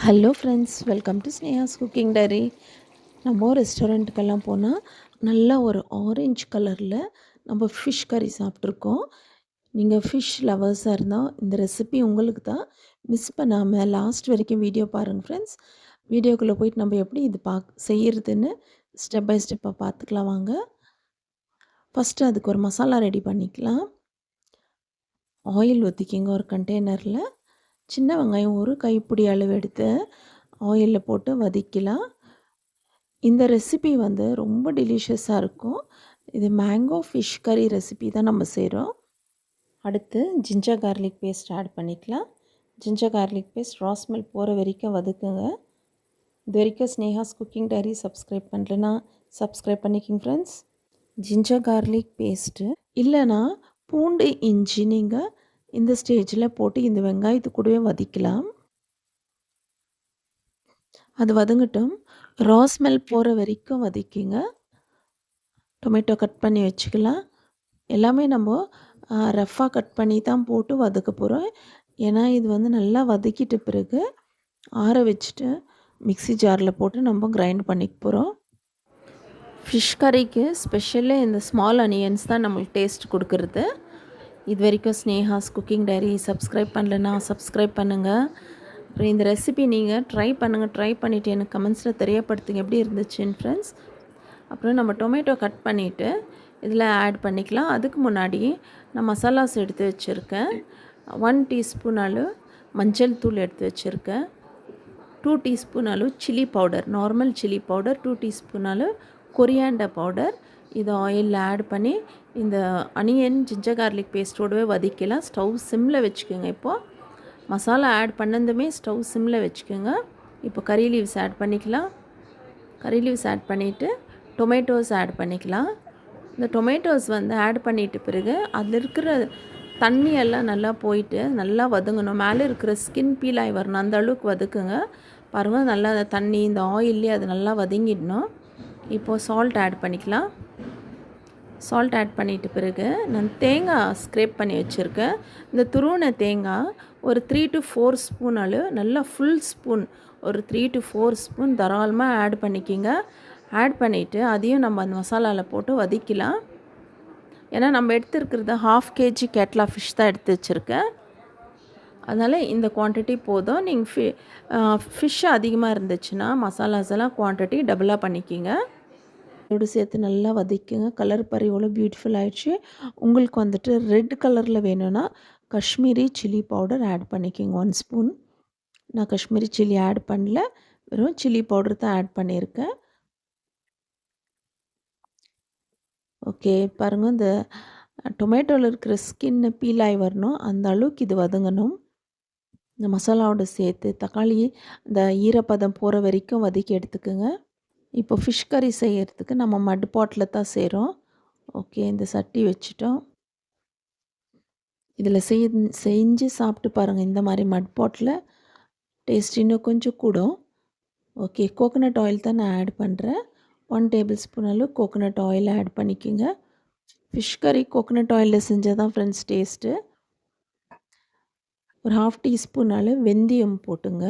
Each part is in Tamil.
Hello friends, welcome to Sneha's cooking diary. நம்ம ரெஸ்டாரண்ட்டுக்கெல்லாம் போனால் நல்ல ஒரு ஆரஞ்சு கலரில் நம்ம ஃபிஷ் கறி சாப்பிட்ருக்கோம். நீங்கள் ஃபிஷ் லவர்ஸாக இருந்தால் இந்த ரெசிபி உங்களுக்கு தான். மிஸ் பண்ணாமல் லாஸ்ட் வரைக்கும் வீடியோ பாருங்கள் ஃப்ரெண்ட்ஸ். வீடியோக்குள்ளே போயிட்டு நம்ம எப்படி இது செய்கிறதுன்னு ஸ்டெப் பை ஸ்டெப்பாக பார்த்துக்கலாம் வாங்க. ஃபஸ்ட்டு அதுக்கு ஒரு மசாலா ரெடி பண்ணிக்கலாம். ஆயில் ஊற்றிக்கிங்க ஒரு கண்டெய்னரில். சின்ன வெங்காயம் ஒரு கைப்பிடி அளவு எடுத்து ஆயிலில் போட்டு வதக்கலாம். இந்த ரெசிபி வந்து ரொம்ப டெலிஷியஸாக இருக்கும். இது மேங்கோ ஃபிஷ் கறி ரெசிபி தான் நம்ம செய்கிறோம். அடுத்து ஜிஞ்சர் கார்லிக் பேஸ்ட் ஆட் பண்ணிக்கலாம். Ginger garlic paste raw smell போகிற வரைக்கும் வதக்குங்க. இது வரைக்கும் ஸ்னேஹாஸ் குக்கிங் டைரி சப்ஸ்கிரைப் பண்ணலன்னா சப்ஸ்கிரைப் பண்ணிக்கிங்க ஃப்ரெண்ட்ஸ். ஜிஞ்சர் கார்லிக் பேஸ்ட்டு இல்லைனா பூண்டு இஞ்சி நீங்கள் இந்த ஸ்டேஜில் போட்டு இந்த வெங்காயத்து கூடவே வதக்கலாம். அது வதங்கட்டும். ரா ஸ்மெல் போகிற வரைக்கும் வதக்கிங்க. டொமேட்டோ கட் பண்ணி வச்சுக்கலாம். எல்லாமே நம்ம ரஃப்பாக கட் பண்ணி தான் போட்டு வதக்க போகிறோம். ஏன்னா இது வந்து நல்லா வதக்கிட்ட பிறகு ஆற வச்சுட்டு மிக்ஸி ஜாரில் போட்டு நம்ம கிரைண்ட் பண்ணிக்க போகிறோம். ஃபிஷ் கறிக்கு ஸ்பெஷலே இந்த ஸ்மால் அனியன்ஸ் தான் நம்மளுக்கு டேஸ்ட் கொடுக்குறது. இது வரைக்கும் ஸ்னேஹாஸ் குக்கிங் டைரி சப்ஸ்கிரைப் பண்ணலன்னா சப்ஸ்கிரைப் பண்ணுங்கள். அப்புறம் இந்த ரெசிபி நீங்கள் ட்ரை பண்ணுங்கள். ட்ரை பண்ணிவிட்டு எனக்கு கமெண்ட்ஸில் தெரியப்படுத்துங்க எப்படி இருந்துச்சுன்னு ஃப்ரெண்ட்ஸ். அப்புறம் நம்ம டொமேட்டோ கட் பண்ணிவிட்டு இதில் ஆட் பண்ணிக்கலாம். அதுக்கு முன்னாடி நான் மசாலாஸ் எடுத்து வச்சுருக்கேன். 1 டீஸ்பூன் அளவு மஞ்சள் தூள் எடுத்து வச்சுருக்கேன். 2 டீஸ்பூன் அளவு chilli powder, normal chilli powder, 2 teaspoon அளவு கொரியாண்டர் பவுடர். இதை ஆயிலில் ஆட் பண்ணி இந்த அனியன் ஜிஞ்சர் கார்லிக் பேஸ்ட்டோடவே வதக்கலாம். ஸ்டவ் சிம்மில் வச்சுக்கோங்க. இப்போது மசாலா ஆட் பண்ணதுமே ஸ்டவ் சிம்மில் வச்சுக்கோங்க. இப்போ கறி லீவ்ஸ் ஆட் பண்ணிக்கலாம். கறி லீவ்ஸ் ஆட் பண்ணிவிட்டு டொமேட்டோஸ் ஆட் பண்ணிக்கலாம். இந்த டொமேட்டோஸ் வந்து ஆட் பண்ணிட்ட பிறகு அதில் இருக்கிற தண்ணியெல்லாம் நல்லா போயிட்டு நல்லா வதங்கணும். மேலே இருக்கிற ஸ்கின் பீல் ஆகி வரணும். அந்த அளவுக்கு வதக்குங்க. பாருங்கள், நல்லா அந்த தண்ணி இந்த ஆயிலே அது நல்லா வதங்கிடணும். இப்போது சால்ட் ஆட் பண்ணிக்கலாம். சால்ட் ஆட் பண்ணிட்ட பிறகு நான் தேங்காய் ஸ்க்ரேப் பண்ணி வச்சுருக்கேன். இந்த துருவின தேங்காய் ஒரு 3 to 4 ஸ்பூன் அளவு, நல்லா ஃபுல் ஸ்பூன் ஒரு 3 to 4 ஸ்பூன் தாராளமாக ஆட் பண்ணிக்கிங்க. ஆட் பண்ணிவிட்டு அதையும் நம்ம அந்த மசாலாவில் போட்டு வதக்கலாம். ஏன்னா நம்ம எடுத்துருக்கிறது 1/2 kg கேட்லா ஃபிஷ் தான் எடுத்து வச்சுருக்கேன். அதனால் இந்த குவான்டிட்டி போதும். நீங்கள் ஃபிஷ் அதிகமாக இருந்துச்சுன்னா மசாலாஸ் எல்லாம் குவான்டிட்டி டபுளாக பண்ணிக்கிங்க. இதோடு சேர்த்து நல்லா வதக்குங்க. கலர் பாரு எவ்வளோ பியூட்டிஃபுல் ஆகிடுச்சு. உங்களுக்கு வந்துட்டு ரெட் கலரில் வேணும்னா காஷ்மீரி சில்லி பவுடர் ஆட் பண்ணிக்கோங்க 1 ஸ்பூன். நான் காஷ்மீரி சில்லி ஆட் பண்ணல, வெறும் சில்லி பவுடர் தான் ஆட் பண்ணியிருக்கேன். ஓகே, பாருங்கள், இந்த டொமேட்டோவில் இருக்கிற ஸ்கின்னு பீல் ஆகி வரணும். அந்த அளவுக்கு இது வதங்கணும். இந்த மசாலாவோடு சேர்த்து தக்காளி இந்த ஈரப்பதம் போகிற வரைக்கும் வதக்கி எடுத்துக்கோங்க. இப்போ ஃபிஷ் கறி செய்கிறதுக்கு நம்ம மட் பாட்டில் தான் செய்கிறோம். ஓகே, இந்த சட்டி வச்சுட்டோம். இதில் செஞ்சு சாப்பிட்டு பாருங்கள். இந்த மாதிரி மட் பாட்டில் டேஸ்ட் இன்னும் கொஞ்சம் கூடும். ஓகே, கோகோனட் ஆயில் தான் நான் ஆட் பண்ணுறேன். 1 டேபிள் ஸ்பூன் அளவு கோகோனட் ஆயில் ஆட் பண்ணிக்கோங்க. ஃபிஷ் கறி கோகோனட் ஆயிலில் செஞ்சால் தான் ஃப்ரெண்ட்ஸ் டேஸ்ட்டு. ஒரு 1/2 டீஸ்பூன் அளவு வெந்தயம் போட்டுங்க.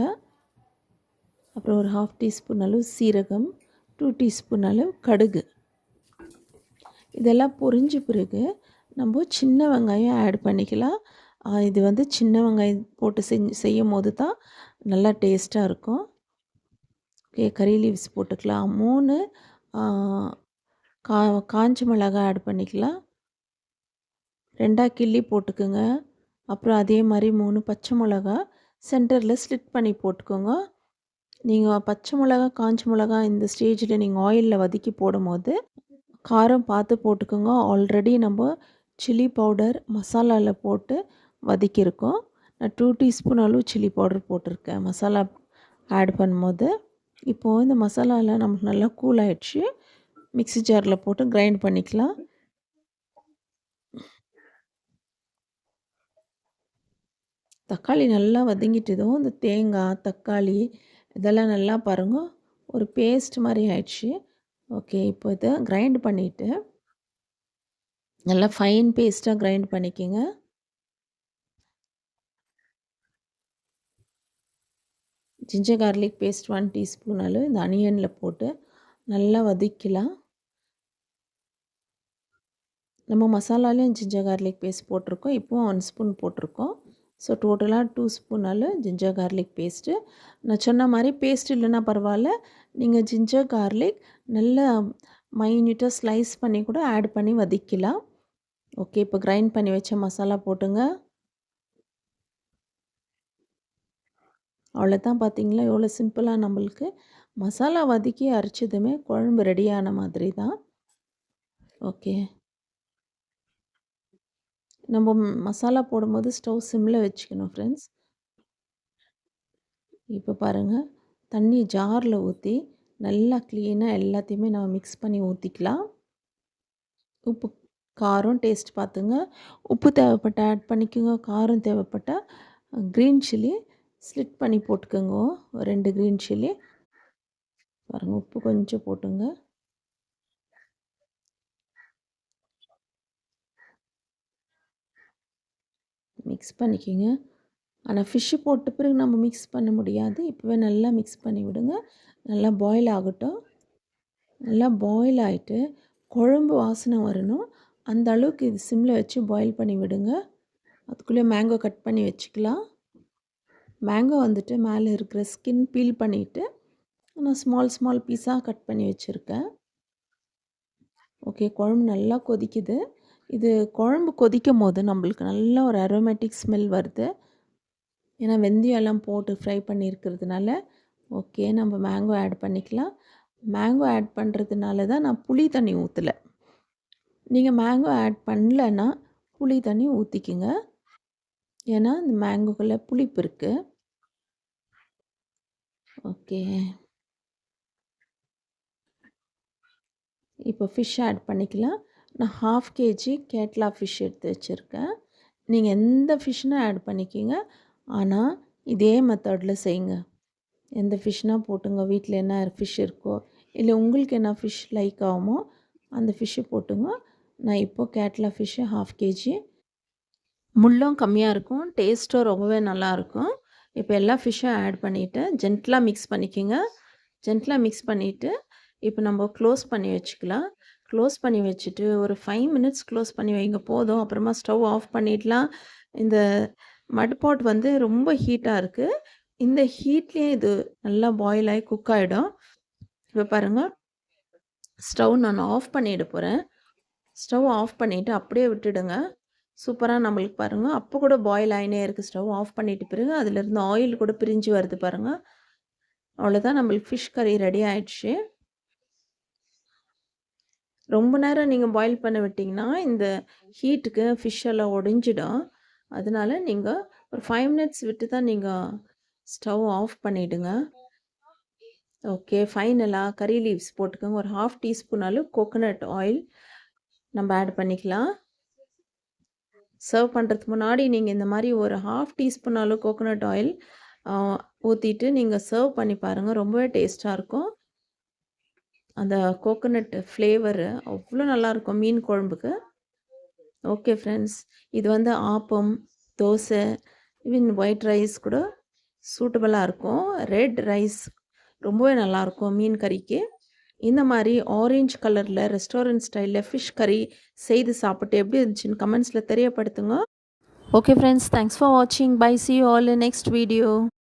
அப்புறம் ஒரு 1/2 டீஸ்பூன் அளவு சீரகம், 2 டீஸ்பூன் அளவு கடுகு. இதெல்லாம் பொரிஞ்ச பிறகு நம்ம சின்ன வெங்காயம் ஆட் பண்ணிக்கலாம். இது வந்து சின்ன வெங்காயம் போட்டு செய்யும் போது தான் நல்லா டேஸ்ட்டாக இருக்கும். ஓகே, கறி லீவ்ஸ் போட்டுக்கலாம். 3 காஞ்ச மிளகாய் ஆட் பண்ணிக்கலாம். 2 கிள்ளி போட்டுக்கோங்க. அப்புறம் அதே மாதிரி 3 பச்சை மிளகா சென்டரில் ஸ்லிட் பண்ணி போட்டுக்கோங்க. நீங்கள் பச்சை மிளகா காஞ்ச மிளகா இந்த ஸ்டேஜில் நீங்கள் ஆயிலில் வதக்கி போடும்போது காரம் பார்த்து போட்டுக்கோங்க. ஆல்ரெடி நம்ம சில்லி பவுடர் மசாலாவில் போட்டு வதக்கியிருக்கோம். நான் 2 டீஸ்பூன் அளவு சில்லி பவுடர் போட்டிருக்கேன் மசாலா ஆட் பண்ணும்போது. இப்போது இந்த மசாலாலாம் நமக்கு நல்லா கூல் ஆகிடுச்சு. மிக்ஸி ஜாரில் போட்டு கிரைண்ட் பண்ணிக்கலாம். தக்காளி நல்லா வதங்கிட்டதும் இந்த தேங்காய், தக்காளி இதெல்லாம் நல்லா பாருங்கள் ஒரு பேஸ்ட் மாதிரி ஆயிடுச்சு. ஓகே, இப்போ இதை கிரைண்ட் பண்ணிவிட்டு நல்லா ஃபைன் பேஸ்ட்டாக கிரைண்ட் பண்ணிக்கோங்க. ஜிஞ்சர் கார்லிக் பேஸ்ட் 1 டீஸ்பூன் அளவு இந்த அனியனில் போட்டு நல்லா வதக்கலாம். நம்ம மசாலாலையும் ஜிஞ்சர் கார்லிக் பேஸ்ட் போட்டிருக்கோம். இப்போவும் 1 ஸ்பூன் போட்டிருக்கோம். ஸோ டோட்டலாக 2 ஸ்பூன் அளவு ஜிஞ்சர் கார்லிக் பேஸ்ட்டு. நான் சொன்ன மாதிரி பேஸ்ட் இல்லைன்னா பரவாயில்ல, நீங்கள் ஜிஞ்சர் கார்லிக் நல்லா மைன்யூட்டாக ஸ்லைஸ் பண்ணி கூட ஆட் பண்ணி வதக்கலாம். ஓகே, இப்போ கிரைண்ட் பண்ணி வச்ச மசாலா போட்டுங்க. அவ்வளோதான், பார்த்தீங்களா எவ்வளோ சிம்பிளாக நம்மளுக்கு மசாலா வதக்கி அரைச்சதுமே குழம்பு ரெடியான மாதிரி தான். ஓகே, நம்ம மசாலா போடும்போது ஸ்டவ் சிம்மில் வச்சுக்கணும் ஃப்ரெண்ட்ஸ். இப்போ பாருங்கள், தண்ணி ஜாரில் ஊற்றி நல்லா க்ளீனாக எல்லாத்தையுமே நம்ம மிக்ஸ் பண்ணி ஊற்றிக்கலாம். உப்பு காரம் டேஸ்ட் பார்த்துங்க. உப்பு தேவைப்பட்ட ஆட் பண்ணிக்கோங்க. காரம் தேவைப்பட்டால் க்ரீன் சில்லி ஸ்லிட் பண்ணி போட்டுக்கோங்க. 2 க்ரீன் சில்லி பாருங்கள், உப்பு கொஞ்சம் போட்டுங்க. மிக்ஸ் பண்ணிக்கோங்க. ஆனால் ஃபிஷ்ஷு போட்ட பிறகு நம்ம மிக்ஸ் பண்ண முடியாது. இப்போவே நல்லா மிக்ஸ் பண்ணி விடுங்க. நல்லா பாயில் ஆகட்டும். நல்லா பாயில் ஆகிட்டு குழம்பு வாசனை வரணும். அந்த அளவுக்கு இது சிம்மில் வச்சு பாயில் பண்ணி விடுங்க. அதுக்குள்ளே மேங்கோ கட் பண்ணி வச்சுக்கலாம். மேங்கோ வந்துட்டு மேலே இருக்கிற ஸ்கின் பீல் பண்ணிவிட்டு நான் ஸ்மால் பீஸாக கட் பண்ணி வச்சுருக்கேன். ஓகே, குழம்பு நல்லா கொதிக்குது. இது குழம்பு கொதிக்கும் போது நம்மளுக்கு நல்ல ஒரு அரோமேட்டிக் ஸ்மெல் வருது. ஏன்னா வெந்தயம் எல்லாம் போட்டு ஃப்ரை பண்ணியிருக்கிறதுனால. ஓகே, நம்ம மேங்கோ ஆட் பண்ணிக்கலாம். மேங்கோ ஆட் பண்ணுறதுனால தான் நான் புளி தண்ணி ஊற்றலை. நீங்கள் மேங்கோ ஆட் பண்ணலன்னா புளி தண்ணி ஊற்றிக்குங்க. ஏன்னா இந்த மேங்கோக்குள்ளே புளிப்பு இருக்குது. ஓகே, இப்போ ஃபிஷ் ஆட் பண்ணிக்கலாம். நான் 1/2 kg கேட்லா ஃபிஷ் எடுத்து வச்சுருக்கேன். நீங்கள் எந்த ஃபிஷ்னால் ஆட் பண்ணிக்கிங்க. ஆனால் இதே மெத்தடில் செய்யுங்க. எந்த ஃபிஷ்னால் போட்டுங்க. வீட்டில் என்ன ஃபிஷ் இருக்கோ இல்லை உங்களுக்கு என்ன ஃபிஷ் லைக் ஆகுமோ அந்த ஃபிஷ்ஷு போட்டுங்க. நான் இப்போது கேட்லா ஃபிஷ்ஷு 1/2 kg. முள்ளும் கம்மியாக இருக்கும், டேஸ்ட்டும் ரொம்பவே நல்லாயிருக்கும். இப்போ எல்லா ஃபிஷ்ஷும் ஆட் பண்ணிவிட்டு ஜென்டலாக மிக்ஸ் பண்ணிக்கோங்க. ஜென்டலாக மிக்ஸ் பண்ணிவிட்டு இப்போ நம்ம க்ளோஸ் பண்ணி வச்சுக்கலாம். க்ளோஸ் பண்ணி வச்சுட்டு ஒரு 5 மினிட்ஸ் க்ளோஸ் பண்ணி வைங்க போதும். அப்புறமா ஸ்டவ் ஆஃப் பண்ணிடலாம். இந்த மட் பாட் வந்து ரொம்ப ஹீட்டாக இருக்குது. இந்த ஹீட்லேயே இது நல்லா பாயில் ஆகி குக் ஆகிடும். இப்போ பாருங்கள், ஸ்டவ் நான் ஆஃப் பண்ணிட போகிறேன். ஸ்டவ் ஆஃப் பண்ணிவிட்டு அப்படியே விட்டுடுங்க. சூப்பராக நம்மளுக்கு பாருங்கள், அப்போ கூட பாயில் ஆகினே இருக்குது. ஸ்டவ் ஆஃப் பண்ணிட்டு பிறகு அதிலிருந்து ஆயில் கூட பிரிஞ்சு வருது பாருங்கள். அவ்வளோதான், நம்மளுக்கு ஃபிஷ் கறி ரெடி ஆயிடுச்சு. ரொம்ப நேரம் நீங்கள் பாயில் பண்ண விட்டிங்கன்னா இந்த ஹீட்டுக்கு ஃபிஷ் எல்லாம் உடைஞ்சிடும். அதனால நீங்கள் ஒரு 5 மினிட்ஸ் விட்டு தான் நீங்கள் ஸ்டவ் ஆஃப் பண்ணிவிடுங்க. ஓகே, ஃபைனலாக கறி லீவ்ஸ் போட்டுக்கோங்க. ஒரு 1/2 டீஸ்பூன் அளவு கோகோனட் ஆயில் நம்ம ஆட் பண்ணிக்கலாம். சர்வ் பண்ணுறதுக்கு முன்னாடி நீங்கள் இந்த மாதிரி ஒரு 1/2 டீஸ்பூன் அளவு கோகோனட் ஆயில் ஊற்றிட்டு நீங்கள் சர்வ் பண்ணி பாருங்கள். ரொம்பவே டேஸ்ட்டாக இருக்கும். அந்த கோகோனட் ஃப்ளேவரு அவ்வளோ நல்லாயிருக்கும் மீன் குழம்புக்கு. ஓகே ஃப்ரெண்ட்ஸ், இது வந்து appam, dosa, even white rice கூட சூட்டபுளாக இருக்கும். ரெட் ரைஸ் ரொம்பவே நல்லாயிருக்கும் மீன் கறிக்கு. இந்த மாதிரி ஆரஞ்ச் கலரில் ரெஸ்டாரண்ட் ஸ்டைலில் ஃபிஷ் கறி செய்து சாப்பிட்டு எப்படி இருந்துச்சுன்னு கமெண்ட்ஸில் தெரியப்படுத்துங்க. ஓகே ஃப்ரெண்ட்ஸ், தேங்க்ஸ் ஃபார் வாட்சிங். Bye, see you all in next video.